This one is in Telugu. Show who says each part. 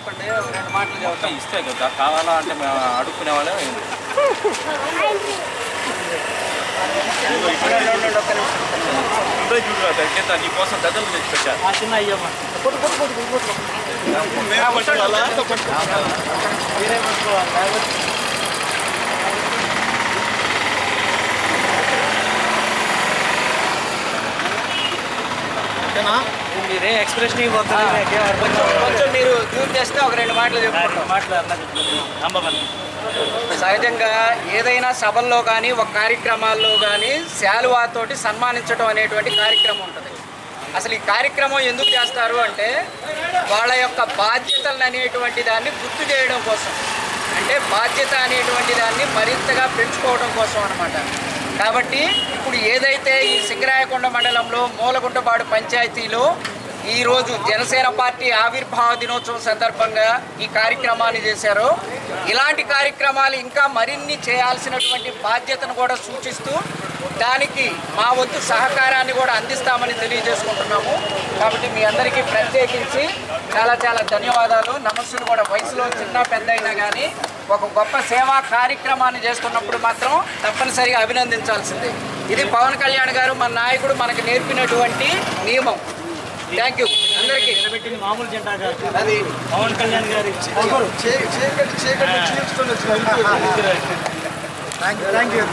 Speaker 1: చెప్పండి, రెండు మాటలు చెప్తాం.
Speaker 2: ఇస్తే కదా కావాలా అంటే మేము అడుక్కునే వాళ్ళే. చూడు నీకోసం దద్దలు తెచ్చి పెట్టారు.
Speaker 1: చిన్న అయ్యమ్మ మీరే పట్టుకోవాలి. మీరే ఎక్స్ప్రెషన్ కొంచెం మీరు జూమ్ చేస్తే ఒక రెండు మాటలు చెప్పుకుంటాం. సహజంగా ఏదైనా సభల్లో కానీ ఒక కార్యక్రమాల్లో కానీ శాలువాతోటి సన్మానించడం అనేటువంటి కార్యక్రమం ఉంటుంది. అసలు ఈ కార్యక్రమం ఎందుకు చేస్తారు అంటే వాళ్ళ యొక్క బాధ్యతలను అనేటువంటి దాన్ని గుర్తు చేయడం కోసం, అంటే బాధ్యత అనేటువంటి దాన్ని మరింతగా పెంచుకోవడం కోసం అన్నమాట. కాబట్టి ఇప్పుడు ఏదైతే ఈ సింగరాయకొండ మండలంలో మూలగుంటపాడు పంచాయతీలో ఈరోజు జనసేన పార్టీ ఆవిర్భావ దినోత్సవం సందర్భంగా ఈ కార్యక్రమాన్ని చేశారో, ఇలాంటి కార్యక్రమాలు ఇంకా మరిన్ని చేయాల్సినటువంటి బాధ్యతను కూడా సూచిస్తూ దానికి మా వంతు సహకారాన్ని కూడా అందిస్తామని తెలియజేసుకుంటున్నాము. కాబట్టి మీ అందరికీ ప్రత్యేకించి చాలా చాలా ధన్యవాదాలు. నమస్సులు కూడా వయసులో చిన్న పెద్ద అయినా కానీ ఒక గొప్ప సేవా కార్యక్రమాన్ని చేస్తున్నప్పుడు మాత్రం తప్పనిసరిగా అభినందించాల్సిందే. ఇది పవన్ కళ్యాణ్ గారు మన నాయకుడు మనకు నేర్పినటువంటి నియమం. థ్యాంక్ యూ అందరికీ.
Speaker 3: నిలబెట్టింది మామూలు జెండా కాదు,
Speaker 1: అది
Speaker 3: పవన్ కళ్యాణ్ గారి.
Speaker 4: Thank you.